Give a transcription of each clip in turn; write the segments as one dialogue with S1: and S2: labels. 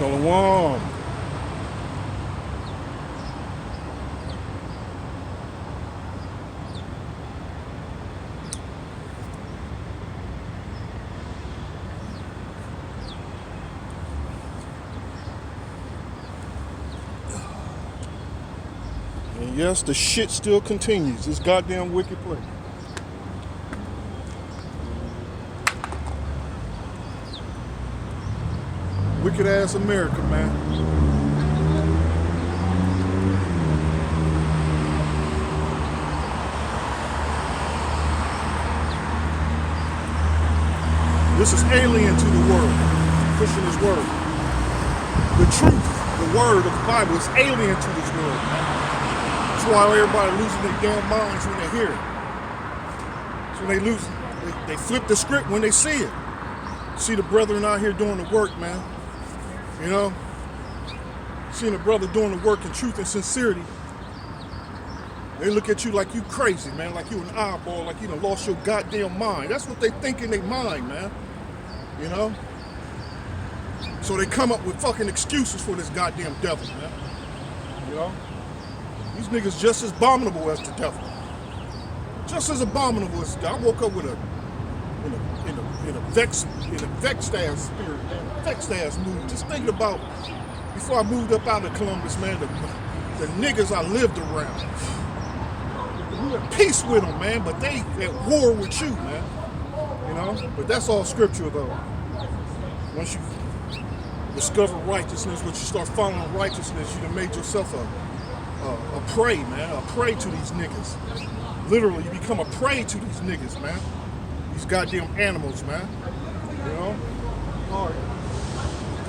S1: Shalom. And yes, the shit still continues. This goddamn wicked place. Wicked ass America, man. This is alien to the world. Pushing his word. The truth, the word of the Bible is alien to this world, man. That's why everybody losing their damn minds when they hear it. So they lose, they flip the script when they see it. See the brethren out here doing the work, man. You know? Seeing a brother doing the work in truth and sincerity. They look at you like you crazy, man. Like you an eyeball, like you done lost your goddamn mind. That's what they think in their mind, man. You know? So they come up with fucking excuses for this goddamn devil, man. You know? These niggas just as abominable as the devil. Just as abominable as the devil. I woke up with in a vexed ass spirit, man. A vexed ass mood. Just thinking about before I moved up out of Columbus, man, the niggas I lived around. We at peace with them, man, but they at war with you, man. You know? But that's all scripture, though. Once you discover righteousness, once you start following righteousness, you done made yourself a prey, man. A prey to these niggas. Literally, you become a prey to these niggas, man. These goddamn animals, man. You know? All right.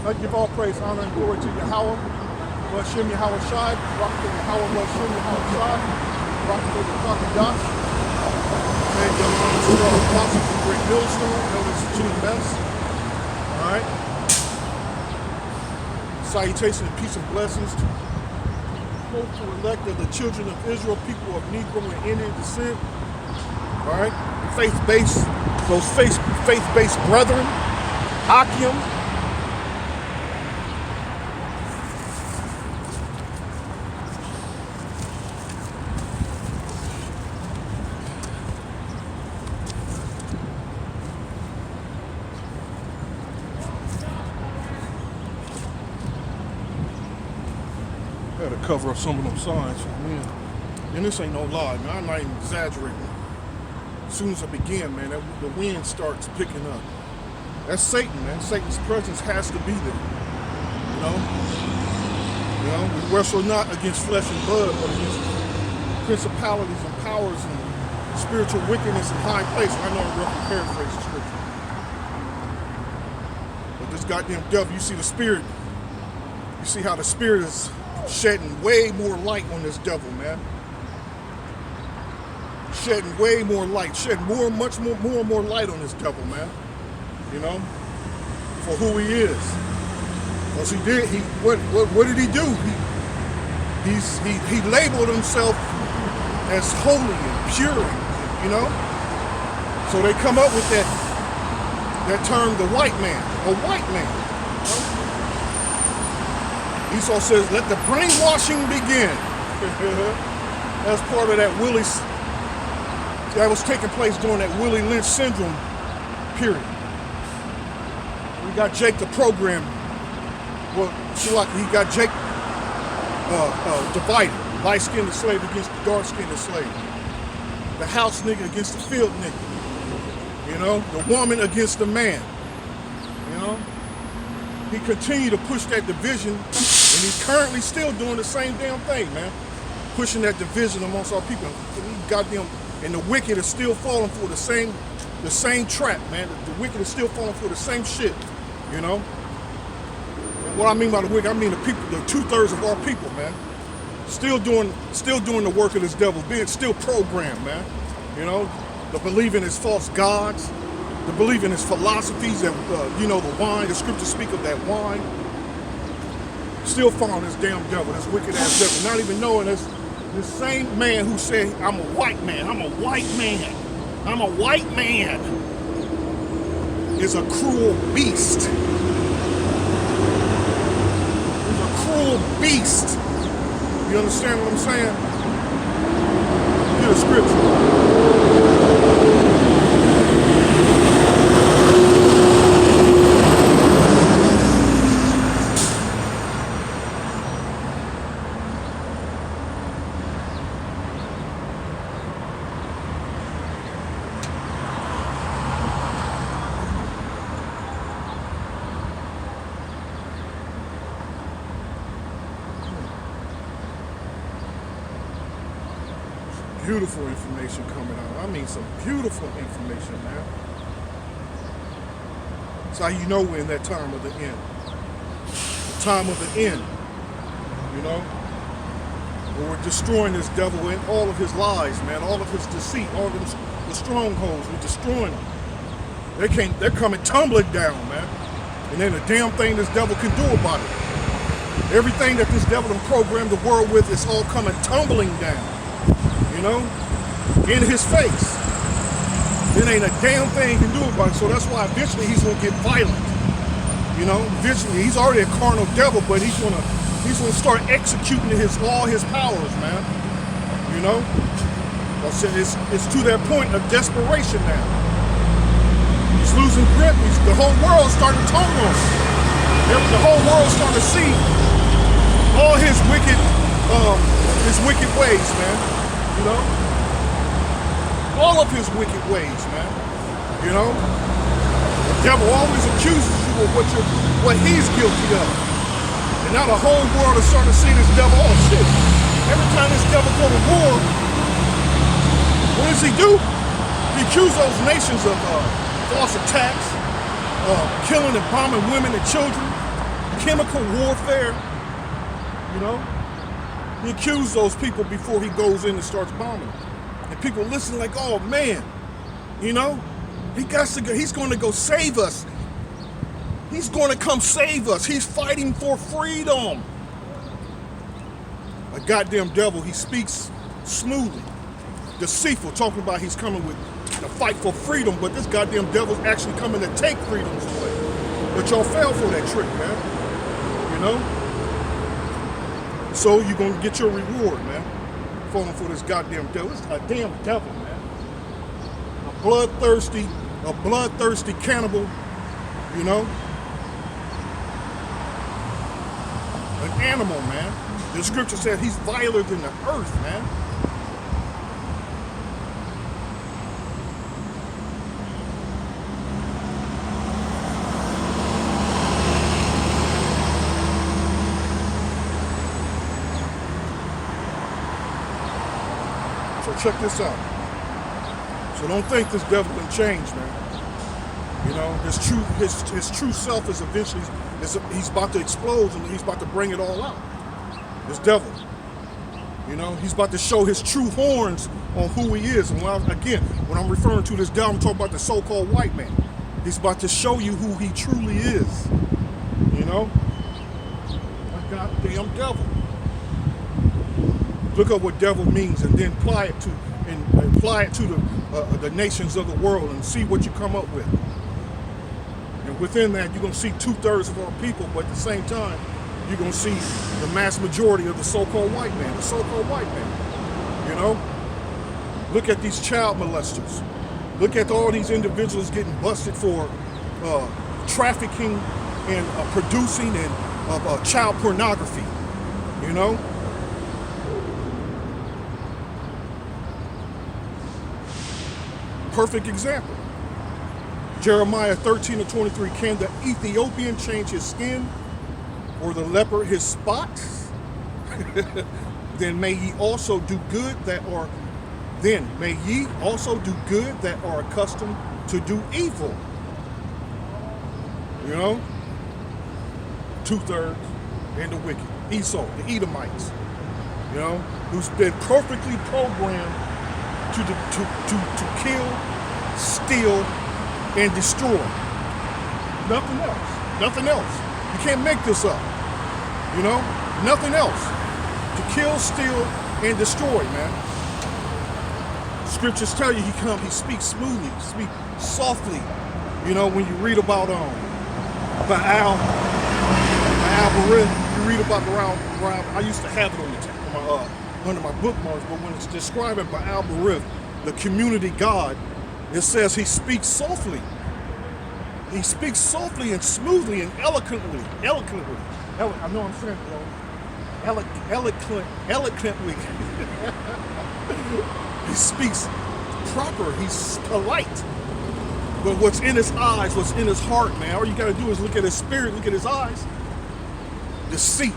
S1: I give all praise, honor, and glory to Yahweh. Hashem Yahweh Shai. Rock to Yahweh, Hashem Yahweh Shai. Rock to the Crocodile. Thank you, Mr. Apostle from Great Millstone. Known as GMS. All right. Salutation and peace and blessings to both to elect of the children of Israel, people of Negro and Indian descent. All right. Faith-based, those faith-based brethren. Akim. Gotta cover up some of them signs, man. And this ain't no lie, man. I'm not even exaggerating. As soon as I begin, man, the wind starts picking up. That's Satan, man. Satan's presence has to be there. You know? You know, we wrestle not against flesh and blood, but against principalities and powers and spiritual wickedness in high places. I know I'm roughly paraphrasing scripture. But this goddamn devil, you see the spirit. You see how the spirit is shedding way more light on this devil, man. Shedding way more light, shedding much more light on this devil, man. You know, for who he is. Because what did he do? He labeled himself as holy and pure, you know. So they come up with that term, the white man, a white man. Esau says, let the brainwashing begin. That's part of that that was taking place during that Willie Lynch syndrome period. We got Jake the program. Well, he got Jake divided. Light-skinned slave against the dark-skinned slave. The house nigga against the field nigga. You know, the woman against the man. You know, he continued to push that division. And he's currently still doing the same damn thing, man. Pushing that division amongst our people. Goddamn, and the wicked is still falling for the same trap, man. The wicked is still falling for the same shit, you know. And what I mean by the wicked, I mean the people, the 2/3 of our people, man. Still doing the work of this devil, being still programmed, man. You know, the believing his false gods, the believing his philosophies, and you know, the wine. The scriptures speak of that wine. Still following this damn devil, this wicked ass devil, not even knowing this same man who said, I'm a white man, I'm a white man, I'm a white man, is a cruel beast. full beast. You understand what I'm saying? Get a scripture. Beautiful information coming out. I mean, some beautiful information, man. It's how you know we're in that time of the end. The time of the end, you know? Where we're destroying this devil and all of his lies, man. All of his deceit, all of the strongholds. We're destroying them. They're coming tumbling down, man. And then the damn thing this devil can do about it. Everything that this devil has programmed the world with is all coming tumbling down. You know, in his face. There ain't a damn thing he can do about it. So that's why eventually he's gonna get violent. You know, eventually he's already a carnal devil, but he's gonna start executing all his powers, man. You know, it's to that point of desperation now. He's losing grip. The whole world's starting to turn on him. The whole world's starting to see all his wicked ways, man. You know? All of his wicked ways, man. You know? The devil always accuses you of what he's guilty of. And now the whole world is starting to see this devil. Oh shit. Every time this devil go to war, what does he do? He accuses those nations of false attacks, killing and bombing women and children, chemical warfare, you know? He accused those people before he goes in and starts bombing them. And people listen like, oh man, you know, he's going to go save us. He's going to come save us. He's fighting for freedom. A goddamn devil, he speaks smoothly, deceitful, talking about he's coming with the fight for freedom, but this goddamn devil's actually coming to take freedoms away. But y'all fell for that trick, man. You know? So you're gonna get your reward, man. Falling for this goddamn devil. It's a damn devil, man. A bloodthirsty cannibal, you know? An animal, man. The scripture said he's viler than the earth, man. So check this out. So don't think this devil can change, man. You know, his true self is eventually, he's about to explode and he's about to bring it all out. This devil. You know, he's about to show his true horns on who he is. And when I'm referring to this devil, I'm talking about the so-called white man. He's about to show you who he truly is. You know? A goddamn devil. Look up what devil means and then apply it to the nations of the world and see what you come up with. And within that, you're going to see 2/3 of our people, but at the same time, you're going to see the mass majority of the so-called white man, the so-called white man. You know? Look at these child molesters. Look at all these individuals getting busted for trafficking and producing and child pornography. You know? Perfect example. Jeremiah 13:23. Can the Ethiopian change his skin or the leopard his spots? Then may ye also do good that are accustomed to do evil. You know? 2/3 and the wicked. Esau, the Edomites. You know, who's been perfectly programmed to kill, steal, and destroy. Nothing else. Nothing else. You can't make this up. You know? Nothing else. To kill, steal, and destroy, man. Scriptures tell you he speaks smoothly, speak softly. You know, when you read about Baal Berith, read about around I used to have it on my under my bookmarks, but when it's described by Al-Barith, the community God, it says he speaks softly. He speaks softly and smoothly and eloquently. I know I'm saying it wrong. Eloquently. He speaks proper. He's polite. But what's in his eyes, what's in his heart, man, all you got to do is look at his spirit, look at his eyes. Deceit,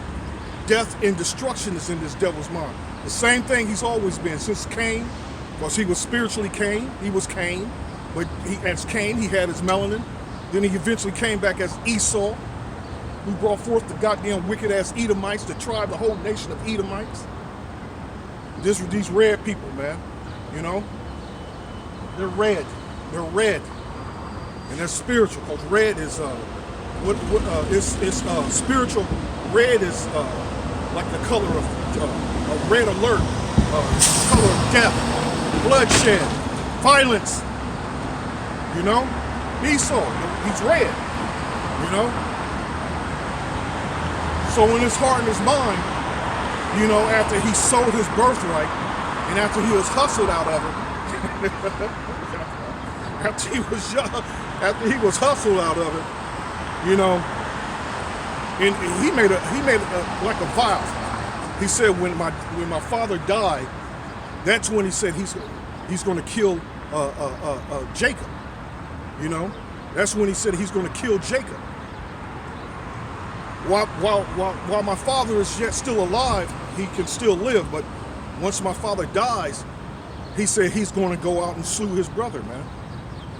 S1: death, and destruction is in this devil's mind. The same thing he's always been since Cain, because he was spiritually Cain. He was Cain, but as Cain, he had his melanin. Then he eventually came back as Esau, who brought forth the goddamn wicked-ass Edomites, the tribe, the whole nation of Edomites. These red people, man, you know, they're red. They're red, and they're spiritual. Because red is spiritual. Red is like the color of a red alert, color of death, bloodshed, violence. You know, Esau, he's red. You know, so in his heart and his mind, you know, after he sold his birthright, and after he was hustled out of it, after he was hustled out of it, you know, and he made like a vow. He said when my father died, that's when he said he's going to kill Jacob. You know, that's when he said he's going to kill Jacob. While my father is yet still alive, he can still live. But once my father dies, he said he's going to go out and slew his brother, man.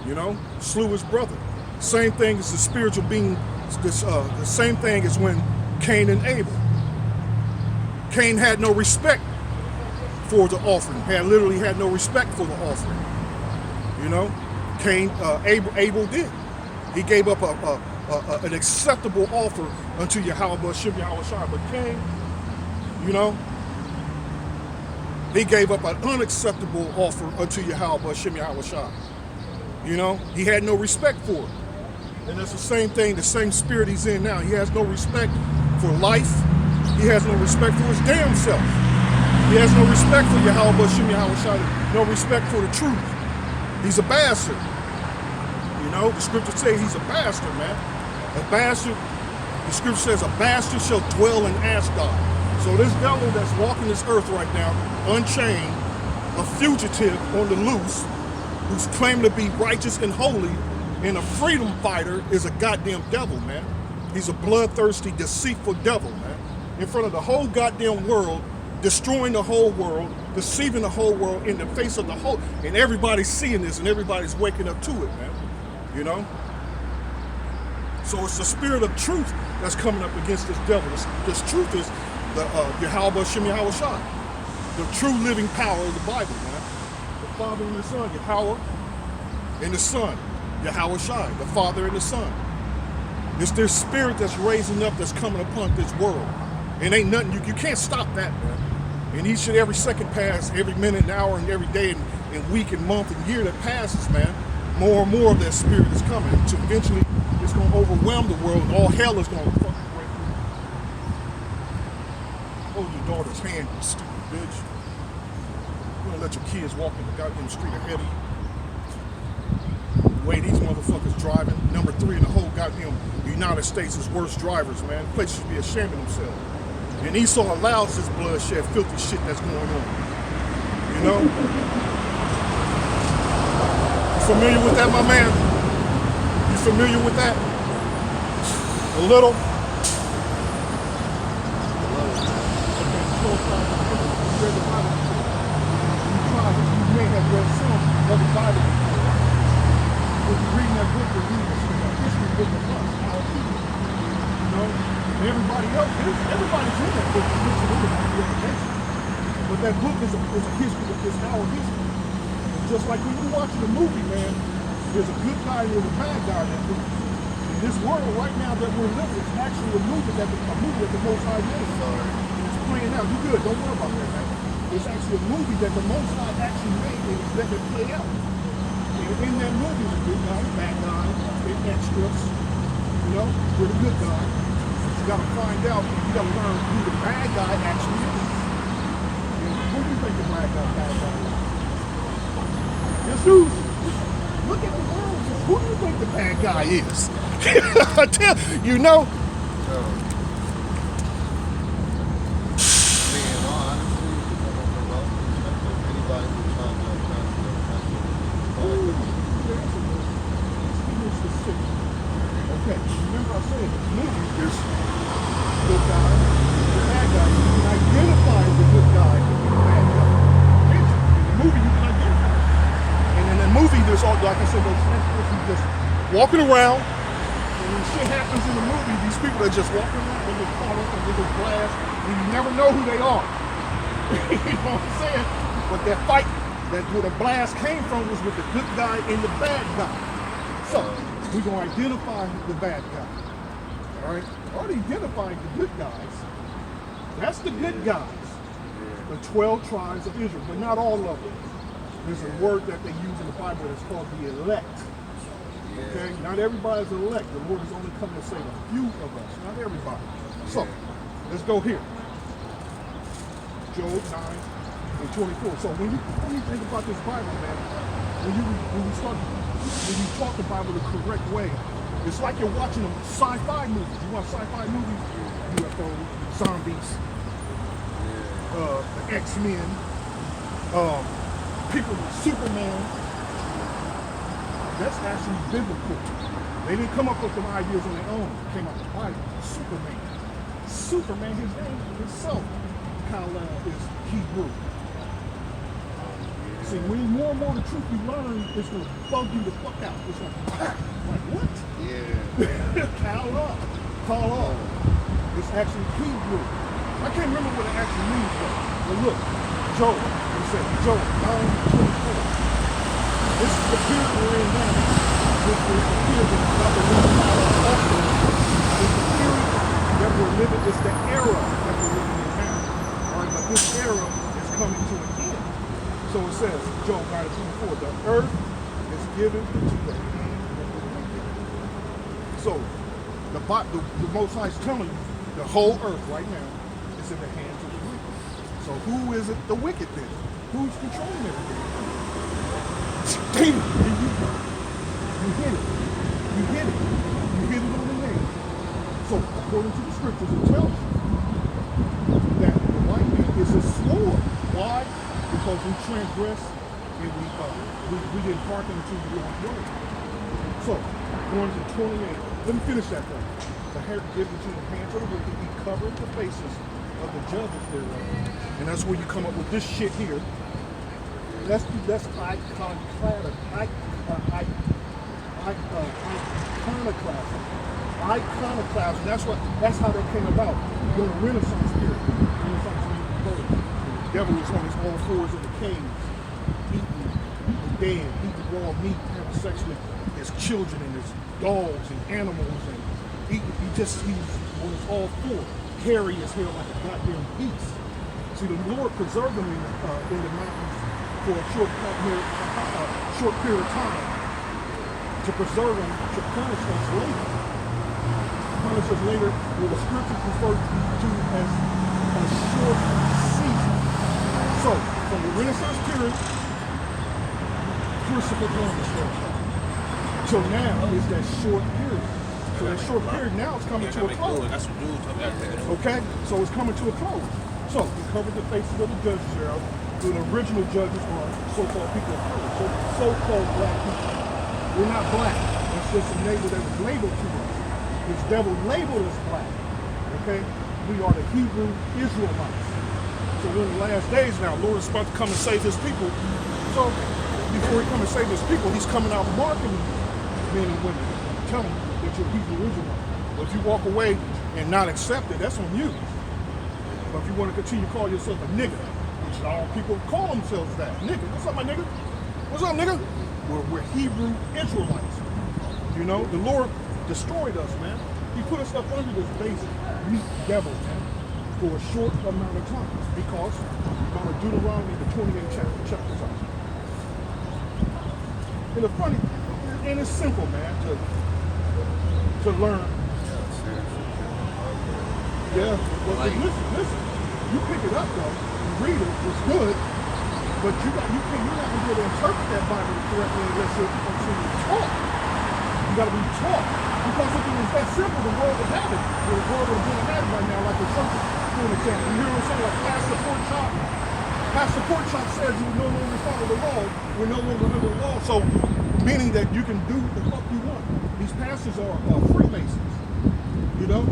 S1: You know, slew his brother. Same thing as the spiritual being. The same thing as when Cain and Abel. Cain had no respect for the offering. Literally had no respect for the offering. You know, Abel did. He gave up an acceptable offer unto Yahweh Hashem Yahweh Shai. But Cain, you know, he gave up an unacceptable offer unto Yahweh Hashem Yahweh Shai. You know, he had no respect for it. And that's the same thing, the same spirit he's in now. He has no respect for life. He has no respect for his damn self. He has no respect for Yahweh Hashem Yahweh Shai. No respect for the truth. He's a bastard. You know, the scripture says he's a bastard, man. A bastard, the scripture says a bastard shall dwell in Ashdod. So this devil that's walking this earth right now, unchained, a fugitive on the loose, who's claiming to be righteous and holy, and a freedom fighter, is a goddamn devil, man. He's a bloodthirsty, deceitful devil, man. In front of the whole goddamn world, destroying the whole world, deceiving the whole world in the face of the whole, and everybody's seeing this and everybody's waking up to it, man. You know? So it's the spirit of truth that's coming up against this devil. This truth is the Yahweh Hashem Yahweh Shai, the true living power of the Bible, man. The Father and the Son, Yahweh, and the Son, Yahweh Shai, the Father and the Son. It's their spirit that's raising up, that's coming upon this world. And ain't nothing, you can't stop that, man. And each and every second pass, every minute and hour and every day and week and month and year that passes, man, more and more of that spirit is coming. So eventually it's going to overwhelm the world and all hell is going to fucking break loose. Hold your daughter's hand, you stupid bitch. You don't let your kids walk in the goddamn street ahead of you. The way these motherfuckers driving. Number 3 in the whole goddamn United States is worst drivers, man. Places should be ashamed of themselves. And Esau allows this bloodshed, filthy shit that's going on. You know? You familiar with that, my man? You familiar with that? A little? You may have read some of the Bible. If you're reading that book, you're reading the history book of us, our people. You know? Everybody else, everybody's in that book. But that book is a history of this, our history. And just like when you're watching a movie, man, there's a good guy and there's a bad guy in that movie. In this world right now that we're living, it's actually a movie that the Most High made. It's playing out. You good? Don't worry about that, man. It's actually a movie that the Most High actually made and it's letting it play out. And in that movie, the good guy, bad guy, and extras, you know, we're the good guy. you got to find out, you got to learn who the bad guy actually is. Who do you think the bad guy is? Jesus. Look at the world. Who do you think the bad guy is? I tell you know. Okay, remember I said in the movie there's good guy, the bad guy. You can identify the good guy and the bad guy. In the movie you can identify. And in the movie there's all, like I said, those people just walking around, and when shit happens in the movie, these people are just walking around, they get caught up in little glass, and you never know who they are. You know what I'm saying? But that fight, that where the blast came from was with the good guy and the bad guy. So we're going to identify the bad guy. All right? Already identifying the good guys. That's the good guys. The 12 tribes of Israel, but not all of them. There's a word that they use in the Bible that's called the elect. Okay? Not everybody's elect. The Lord is only coming to save a few of us, not everybody. So, let's go here. Job 9:24. So when you think about this Bible, man, when you talk the Bible the correct way, it's like you're watching a sci-fi movie. You watch sci-fi movies, UFOs, zombies, the X-Men, people with Superman. That's actually biblical. They didn't come up with some ideas on their own. It came out of the Bible. Superman, his name himself, Kal-El, is Hebrew. See, when more and more the truth you learn, it's going to bug you the fuck out. It's going to like, what? Yeah. Kal-El. It's actually Hebrew. I can't remember what it actually means, but look, Job, he said, Job 9:24. This is the period we're in now. This is the period that the It's the period that we're living. It's the era that we're living in now. All right, but this era is coming to an end. So it says, Job 9:24, the earth is given into the hand of the wicked. So the Most High is telling you, the whole earth right now is in the hands of the wicked. So who is it, the wicked then? Who's controlling everything? Damn, you hit it. You hit it on the name. So according to the scriptures, it tells you that the white man is a sword. Why? Because we transgressed and we didn't hearken to the Lord's word. So, going to 28, let me finish that though. The hair given to the hands of the wicked, he covered the faces of the judges thereof. And that's where you come up with this shit here. That's iconoclasm. Iconoclasm. That's how that came about during the Renaissance period. The devil was on his own fours in the caves, eating the dead, eating raw meat, having sex with his children and his dogs and animals, and he was on his all four, hairy as hell like a goddamn beast. See, the Lord preserved him in the mountains for a short period of time to preserve them, to punish us later. Punish us later, what the scriptures refer to as a short season. So, from the Renaissance period, Christopher Columbus till now is that short period. So that short period now is coming to a close. Okay? So it's coming to a close. So, we covered the faces of the judges here. The original judges are so-called people of color, so-called black people. We're not black. It's just a label that was labeled to us. This devil labeled us black. Okay? We are the Hebrew Israelites. So we're in the last days now. Lord is about to come and save his people. So before he comes and save his people, he's coming out marking men and women, telling you that you're Hebrew Israelite. But if you walk away and not accept it, that's on you. But if you want to continue to call yourself a nigga, which all people call themselves that. Nigga, what's up, my nigga? What's up, nigga? We're Hebrew Israelites. You know, the Lord destroyed us, man. He put us up under this basic meat devil, man, for a short amount of time. Because we're going to Deuteronomy, the 28th chapter. Check this out. And the funny, and it's simple, man, to learn. Yeah, but
S2: Like,
S1: listen. You pick it up though, you read it, it's good, but you're not gonna be able to interpret that Bible correctly unless you're taught. You gotta be taught. Because if it was that simple, the world would have it. The world would have had it right now, like the church, for an example. You hear what I'm saying? Like Pastor Porkchop says you no longer follow the law. We're no longer under the law. So, meaning that you can do the fuck you want. These pastors are Freemasons. You know?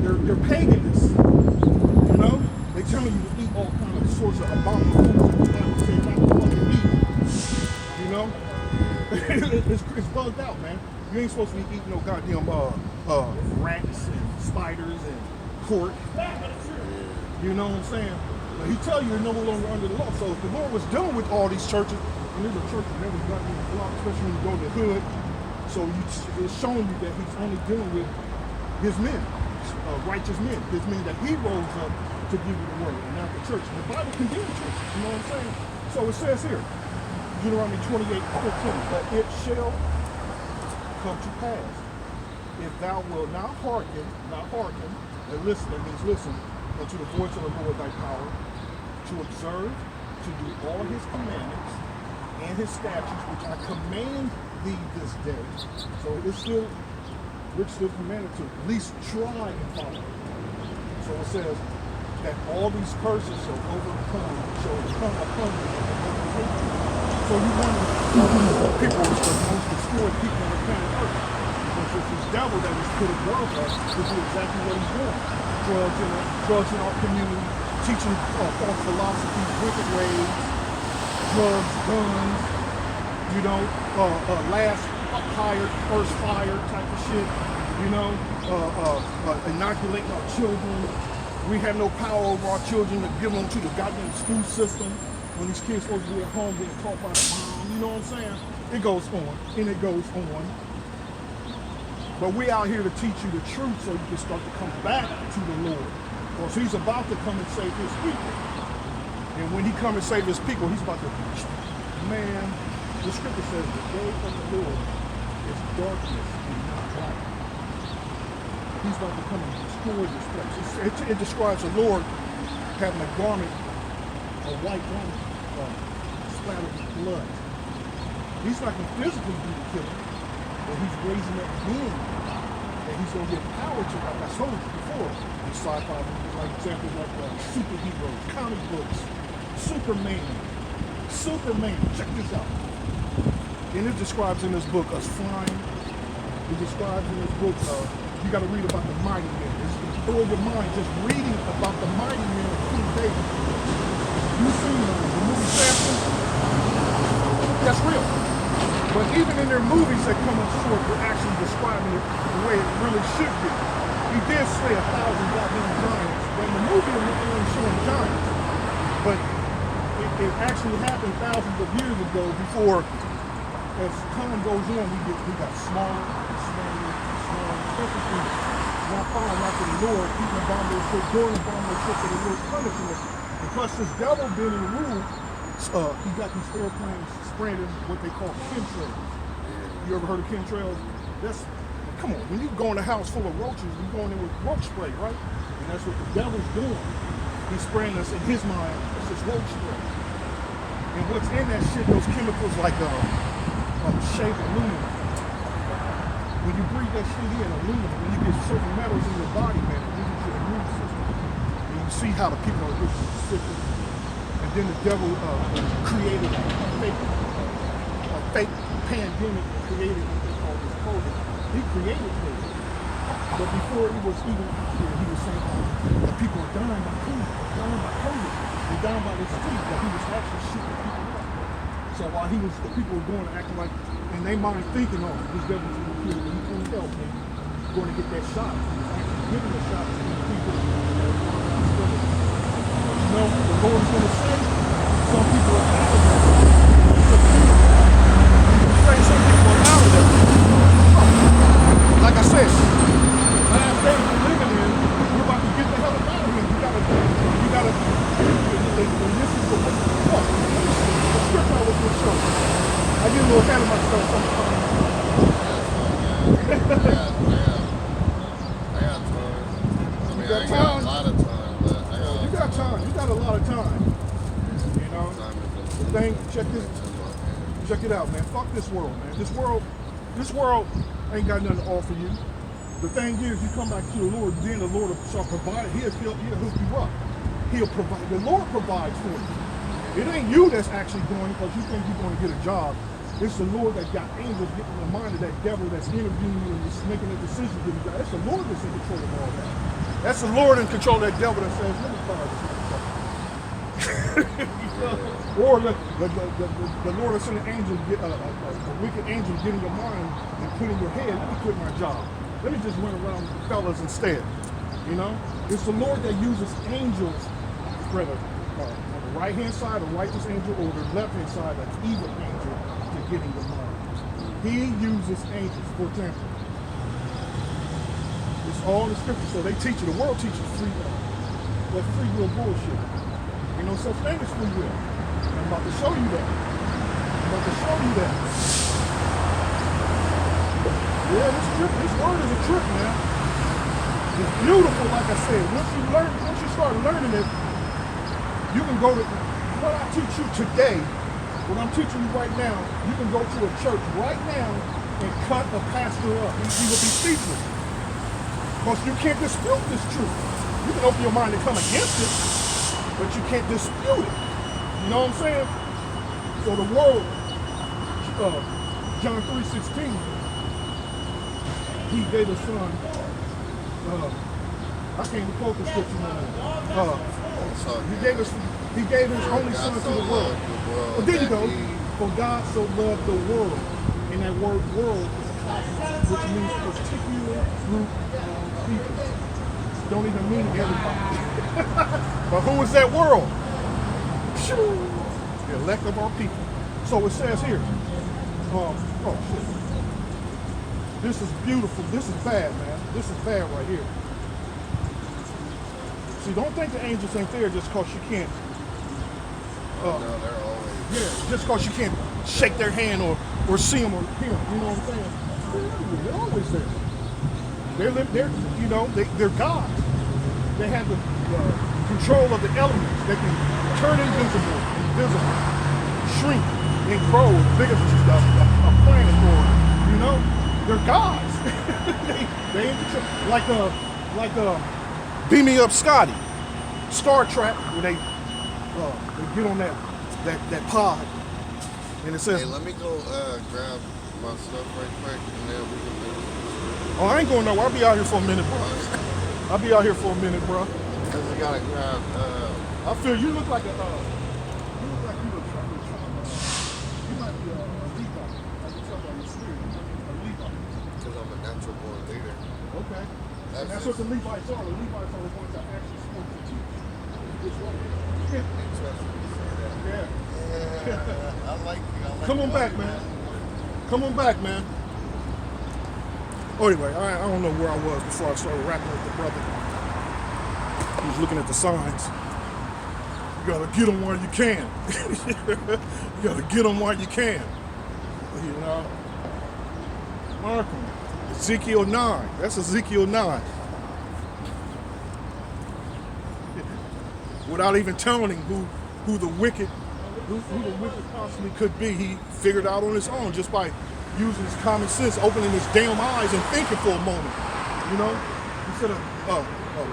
S1: They're paganists. You know? They telling you to eat all kind of sorts of abominable foods that the Bible says not to fucking eat. You know? It's bugged out, man. You ain't supposed to be eating no goddamn rats and spiders and pork. You know what I'm saying? But he tell you you're no longer under the law. So if the Lord was dealing with all these churches, and there's a church that never got in the block, especially when you go to the hood, so it's showing you that he's only dealing with his men, righteous men, his men that he rose up to give you the word, and not the church. And the Bible condemns churches, you know what I'm saying? So it says here, Deuteronomy 28:15, but it shall come to pass, if thou wilt not hearken, and listen, that means listen, unto the voice of the Lord thy power, to observe, to do all his commandments, and his statutes, which I command thee this day. So it's still, Rick still commanded to at least try and follow. So it says that all these curses shall come upon you. So you wonder, people are the most destroyed people on the planet Earth. Because it's this devil that was put above us to do exactly what he's doing. Drugs in our community, teaching false philosophies, wicked ways, drugs, guns, you know, last hired, first fired type of shit, you know, inoculating our children. We have no power over our children to give them to the goddamn school system when these kids supposed to be at home being taught by the mom, you know what I'm saying? It goes on, and it goes on. But we out here to teach you the truth so you can start to come back to the Lord. Because he's about to come and save his people. And when he comes and save his people, he's about to, man, the scripture says the day of the Lord is darkness and not light. He's about to come and destroy this place. It describes the Lord having a garment, a white garment, splattered with blood. He's not going to physically be the killer, but he's raising up men that he's going to give power to, like I told you before. In sci-fi movies, like examples like superheroes, comic books, Superman, check this out. And it describes in this book us flying. It describes in this book, you got to read about the mighty men. It's going to blow your mind just reading about the mighty men of King David. You've seen the movie Samson? That's real. But even in their movies that come up short, they're actually describing it the way it really should be. He did slay 1,000 goddamn giants. But in the movie, it was only showing giants. But it actually happened thousands of years ago before, as time goes on, we got smaller and smaller and smaller. Especially not following after the Lord, even abominable, doing abominable shit for the Lord's punishing us. And plus, this devil being in the room, he got these airplanes spraying what they call chemtrails. You ever heard of chemtrails? Come on, when you go in a house full of roaches, you go in there with roach spray, right? And that's what the devil's doing. He's spraying us in his mind. It's just roach spray. And what's in that shit, those chemicals like shave aluminum. When you breathe that shit in, aluminum, when you get certain metals in your body, man, it weakens your immune system. And you see how the people are getting sick. And then the devil created a fake pandemic and created what they call this COVID. He created COVID. But before it was even out there, he was saying that people are dying by COVID. They're dying by this thing, that he was actually shooting people up. So while the people were going and acting like, in their mind thinking, oh, this devil's going to kill me, he's going to help me, he's going to get that shot. He was actually giving a shot to these people. You know, the Lord is going to say, some people are out of that. Some people are out of that. Like I said, last days we're living in, we're about to get the hell out of here. You gotta, and this is the scripture I was going to show you. I get a little ahead of myself sometimes.
S2: I got time. I mean,
S1: You
S2: Yeah,
S1: got
S2: I got a
S1: time?
S2: lot of time, but I got a
S1: You
S2: lot
S1: got
S2: of time.
S1: time. You got a lot of time. You know?
S2: Time
S1: The thing, check this.
S2: is in my hands.
S1: Check it out, man. Fuck this world, man. This world ain't got nothing to offer you. The thing is, you come back to the Lord, then the Lord shall provide. He'll hook you up. He'll provide. The Lord provides for you. It ain't you that's actually going because you think you're going to get a job. It's the Lord that got angels getting in the mind of that devil that's interviewing you and just making a decision to you. It's the Lord that's in control of all that. That's the Lord in control of that devil that says, let me fire this motherfucker. Or the Lord will send an angel, a wicked angel get in your mind and put in your head, let me quit my job. Let me just run around with the fellas instead. You know? It's the Lord that uses angels, whether on the right-hand side, a righteous angel, or the left-hand side, an evil angel, to get in your mind. He uses angels. For example, it's all in the scripture, so they teach you. The world teaches free will. That's free will bullshit. Ain't no such thing as free will. I'm about to show you that. Yeah, this word is a trip, man. It's beautiful, like I said. Once you start learning it, you can go to what I teach you today, what I'm teaching you right now, you can go to a church right now and cut a pastor up. He will be speechless. Because you can't dispute this truth. You can open your mind and come against it, but you can't dispute it. You know what I'm saying? So the world, John 3:16, he gave his son, I can't even quote the scripture now. He gave his only son to the world. Well, there you go. For God so loved the world. And that word world is cosmos, which means particular group of people. Don't even mean everybody. But who is that world? The elect of our people. So it says here, oh shit. This is beautiful. This is bad, man. This is bad right here. See, don't think the angels ain't there just because you can't.
S2: No, they're always.
S1: Yeah, just because you can't shake their hand or see them or hear them. You know what I'm saying? They're always there. They're gods. They have the control of the elements. They can turn invisible, shrink, and grow as big as a planet or, you know, they're gods. they ain't control. Like Beam Me Up Scotty, Star Trek, where they get on that pod, and it says,
S2: hey, let me go grab my stuff right quick, and then we can do it.
S1: oh, I ain't going nowhere. I'll be out here for a minute, bro. I'll be out here for a minute, bro.
S2: Because we gotta grab.
S1: I feel you look like you might be a Levite. I can tell by your spirit, a Levite.
S2: Because I'm a natural born leader.
S1: Okay. And that's what the Levites are. The Levites are the ones that actually supposed to teach this way.
S2: Interesting you say that.
S1: Yeah.
S2: I like you.
S1: Come on back, man. Come on back, man. Oh, anyway, I don't know where I was before I started rapping with the brother. He was looking at the signs. You gotta get them while you can. You gotta get them while you can. You know? Mark them. Ezekiel 9. That's Ezekiel 9. Without even telling him who the wicked possibly could be, he figured out on his own just by using his common sense, opening his damn eyes and thinking for a moment. You know? Instead of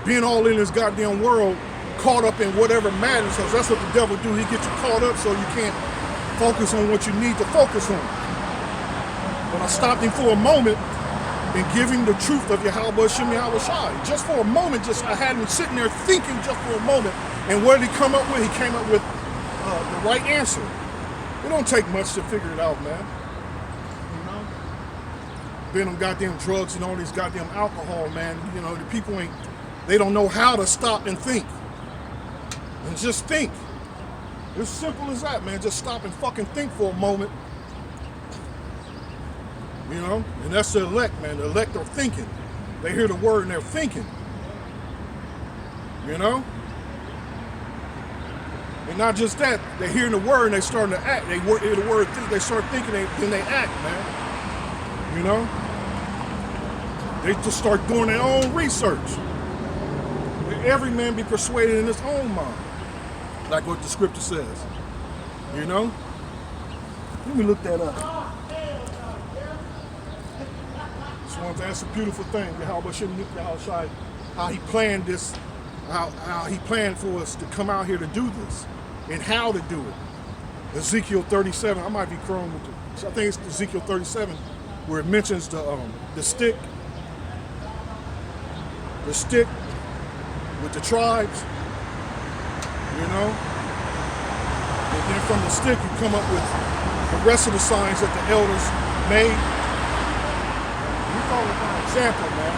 S1: being all in this goddamn world, caught up in whatever matters, because that's what the devil do. He gets you caught up so you can't focus on what you need to focus on. But I stopped him for a moment and give him the truth of Yahweh Shem Yahweh Shai. Just for a moment, I had him sitting there thinking just for a moment. And what did he come up with? He came up with the right answer. It don't take much to figure it out, man. You know? Being on goddamn drugs and all these goddamn alcohol, man. You know, the people they don't know how to stop and think. And just think. It's simple as that, man. Just stop and fucking think for a moment. You know? And that's the elect, man. The elect are thinking. They hear the word and they're thinking. You know? And not just that, they're hearing the word and they're starting to act. They hear the word, they start thinking, then they act, man. You know? They just start doing their own research. every man be persuaded in his own mind. Like what the scripture says. You know? Let me look that up. That's a beautiful thing. How he planned this, how he planned for us to come out here to do this, and how to do it. Ezekiel 37. I might be crowing with it. I think it's Ezekiel 37, where it mentions the stick with the tribes. You know, and then from the stick you come up with the rest of the signs that the elders made. Example, man.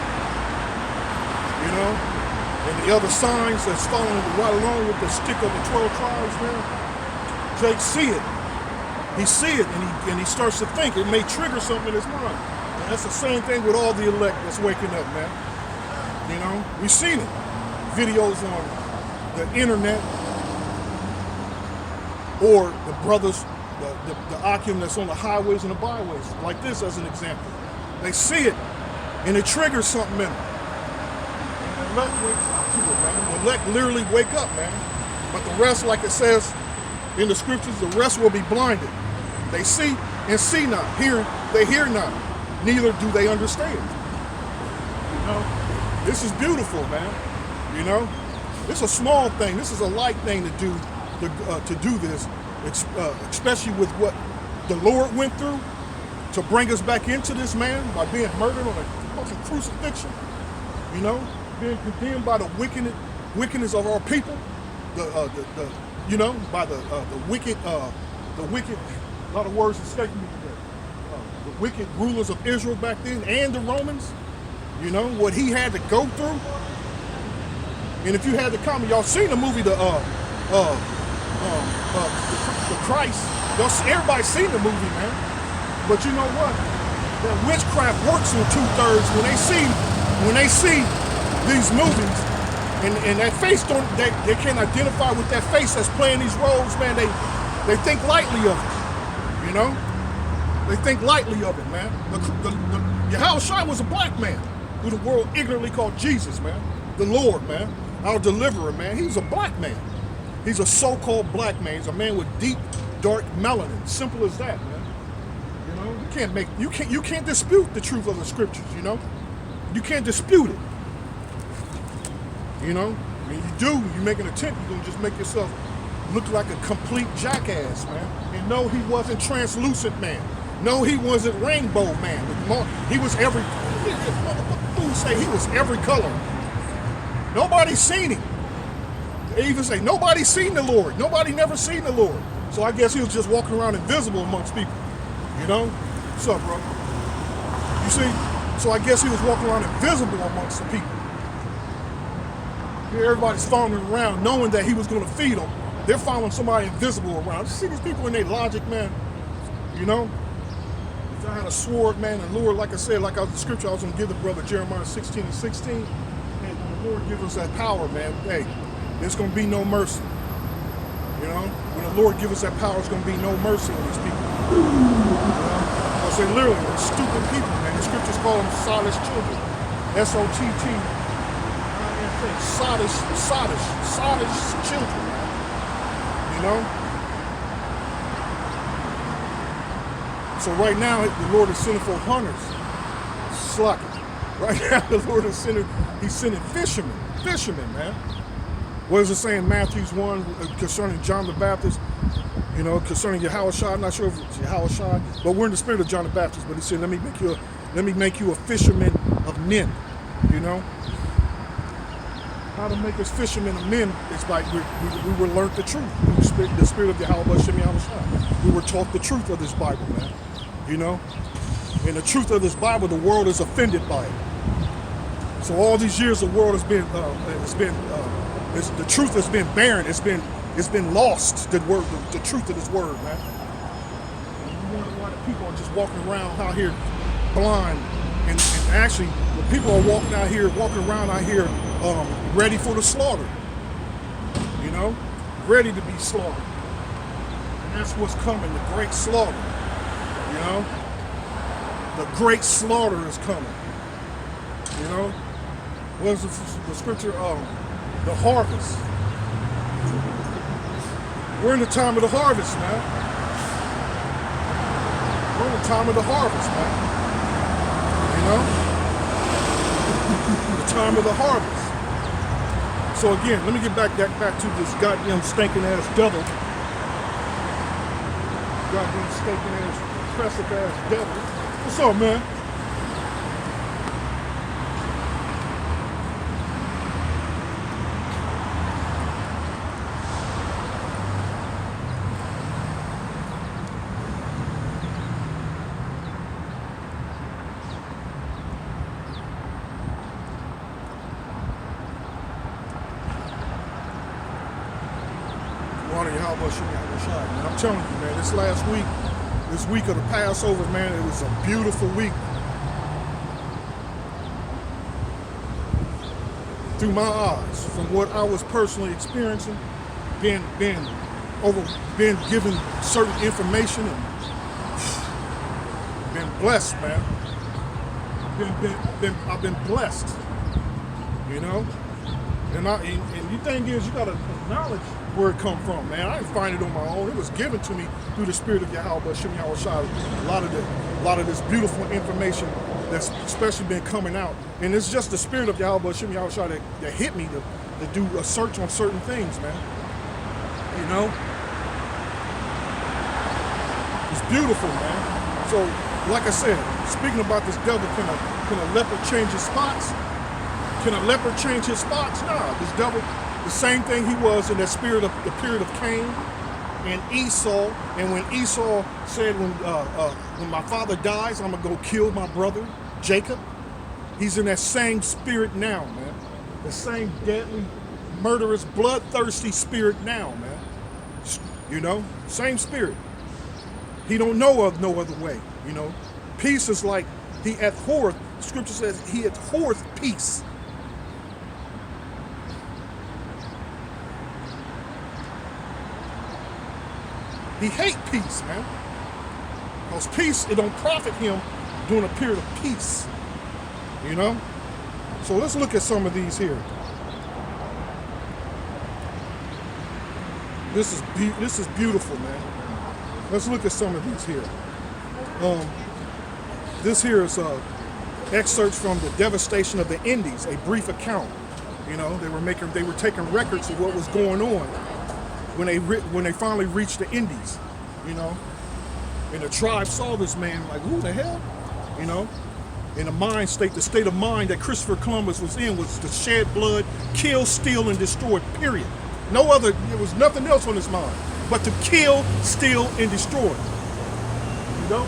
S1: You know, and the other signs that's following right along with the stick of the 12 tribes, man. Jake see it. He see it, and he starts to think. It may trigger something in his mind. And that's the same thing with all the elect that's waking up, man. You know, we've seen it. Videos on the internet, or the brothers, the Akim that's on the highways and the byways, like this as an example. They see it, and it triggers something in them. And the elect wakes up to it, man. The elect literally wake up, man. But the rest, like it says in the scriptures, the rest will be blinded. They see and see not. They hear not. Neither do they understand. You know, this is beautiful, man. You know, it's a small thing. This is a light thing to do this, especially with what the Lord went through to bring us back into this, man, by being murdered on a fucking crucifixion, you know, being condemned by the wickedness of our people, you know, by the wicked, a lot of words escaping me today, the wicked rulers of Israel back then, and the Romans, you know, what he had to go through. And if you had the comment, y'all seen the movie, the Christ, everybody's seen the movie, man. But you know what? That witchcraft works in 2/3 when they see these movies, and that face they can't identify with that face that's playing these roles, man. They think lightly of it, you know. They think lightly of it, man. Yahushua was a black man who the world ignorantly called Jesus, man. The Lord, man, our deliverer, man. He's a black man. He's a so-called black man. He's a man with deep, dark melanin. Simple as that, man. You can't dispute the truth of the scriptures, you know? You can't dispute it. You know? I mean, you make an attempt, you're gonna just make yourself look like a complete jackass, man. And no, he wasn't translucent, man. No, he wasn't rainbow, man. He was every color. Nobody's seen him. They even say, nobody's seen the Lord. Nobody never seen the Lord. So I guess he was just walking around invisible amongst people. You know? What's up, bro? You see? So I guess he was walking around invisible amongst the people. Here everybody's following him around knowing that he was going to feed them. They're following somebody invisible around. You see these people in their logic, man? You know? If I had a sword, man, and Lord, like I said, like the scripture I was going to give the brother, Jeremiah 16:16, and when the Lord gives us that power, man, hey, there's going to be no mercy. You know? When the Lord gives us that power, there's going to be no mercy on these people. You know? I say literally, they're stupid people, man. The scriptures call them sottish children. S-O-T-T. Sottish children, man. You know? So right now, the Lord is sending for hunters. Slacking. Right now, the Lord is he's sending fishermen, man. What does it say in Matthew 1 concerning John the Baptist? You know, concerning Yahushua, I'm not sure if it's Yahushua, but we're in the spirit of John the Baptist. But he said, let me make you a fisherman of men. You know, how to make us fishermen of men? It's like we were learned the truth. The spirit of Yahushua. We were taught the truth of this Bible, man. You know, and the truth of this Bible, the world is offended by it. So all these years, the world has been, the truth has been barren. It's been lost, the truth of this word, man. And you wonder why the people are just walking around out here blind. And actually, the people are walking around out here ready for the slaughter. You know? Ready to be slaughtered. And that's what's coming, the great slaughter. You know? The great slaughter is coming. You know? What is the scripture? The harvest. We're in the time of the harvest, man. We're in the time of the harvest, man. You know? The time of the harvest. So again, let me get back to this goddamn stinking ass devil. Goddamn stinking ass, oppressive ass devil. What's up, man? Man, I'm telling you, man, this week of the Passover, man, it was a beautiful week. Through my eyes, from what I was personally experiencing, being given certain information and been blessed, man. I've been blessed, you know. And the thing is, you gotta acknowledge where it come from, man. I didn't find it on my own. It was given to me through the Spirit of Yahweh Shem Yahushua. A lot of this beautiful information that's especially been coming out, and it's just the Spirit of Yahweh Shem Yahushua that hit me to do a search on certain things, man. You know, it's beautiful, man. So, like I said, speaking about this devil, can a leopard change his spots? Can a leopard change his spots? Nah, this devil, the same thing he was in that the period of Cain and Esau. And when Esau said, when my father dies, I'm gonna go kill my brother Jacob. He's in that same spirit now, man. The same deadly, murderous, bloodthirsty spirit now, man. You know, same spirit. He don't know of no other way. You know, peace is like he abhorreth. Scripture says he abhorreth peace. He hate peace, man. Because peace, it don't profit him during a period of peace. You know? So let's look at some of these here. This is beautiful, man. Let's look at some of these here. This here is excerpts from the devastation of the Indies, a brief account. You know, they were taking records of what was going on when they finally reached the Indies, you know, and the tribe saw this man like, who the hell, you know, in the state of mind that Christopher Columbus was in was to shed blood, kill, steal, and destroy, period. There was nothing else on his mind but to kill, steal, and destroy, you know.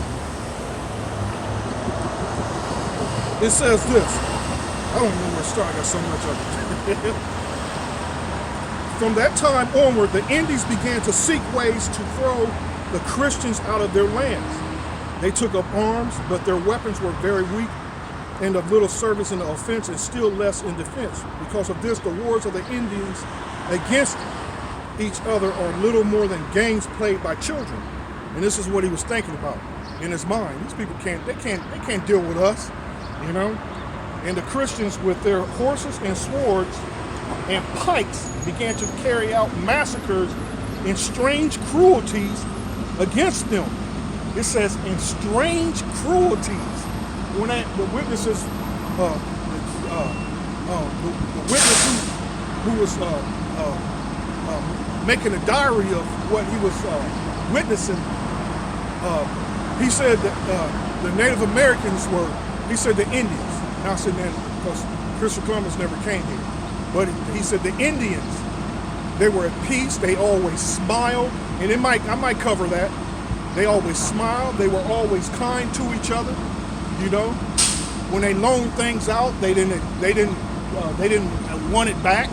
S1: It says this, I don't know where to start, I got so much of it. From that time onward, the Indies began to seek ways to throw the Christians out of their lands. They took up arms, but their weapons were very weak and of little service in the offense and still less in defense. Because of this, the wars of the Indians against each other are little more than games played by children. And this is what he was thinking about in his mind. These people can't deal with us, you know? And the Christians with their horses and swords and pikes began to carry out massacres and strange cruelties against them. It says, in strange cruelties. When the witnesses, the witness who was making a diary of what he was witnessing, he said that the Native Americans he said the Indians. Now I said that because Christopher Columbus never came here. But he said the Indians, they were at peace, they always smiled, and I might cover that. They always smiled, they were always kind to each other, you know. When they loaned things out, they didn't want it back.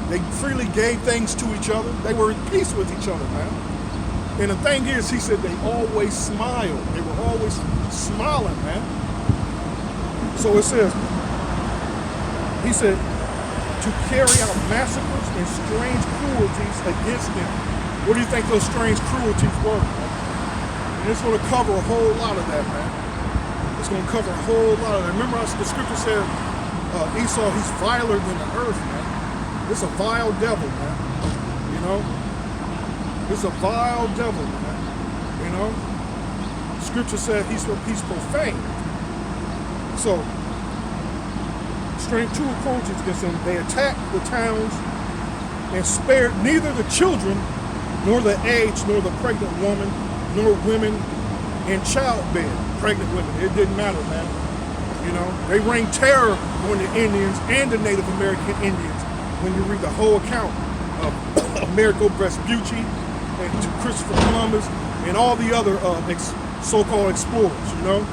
S1: They freely gave things to each other. They were at peace with each other, man. And the thing is, he said they always smiled. They were always smiling, man. So it says, he said, to carry out massacres and strange cruelties against them. What do you think those strange cruelties were? And it's going to cover a whole lot of that, man. It's going to cover a whole lot of that. Remember, the scripture said Esau, he's viler than the earth, man. It's a vile devil, man. You know? It's a vile devil, man. You know? Scripture said he's profane. So, strained two approaches against them. They attacked the towns and spared neither the children, nor the aged, nor the pregnant woman, nor women in childbed. Pregnant women. It didn't matter, man. You know? They rained terror on the Indians and the Native American Indians when you read the whole account of Amerigo Vespucci and Christopher Columbus and all the other so-called explorers, you know?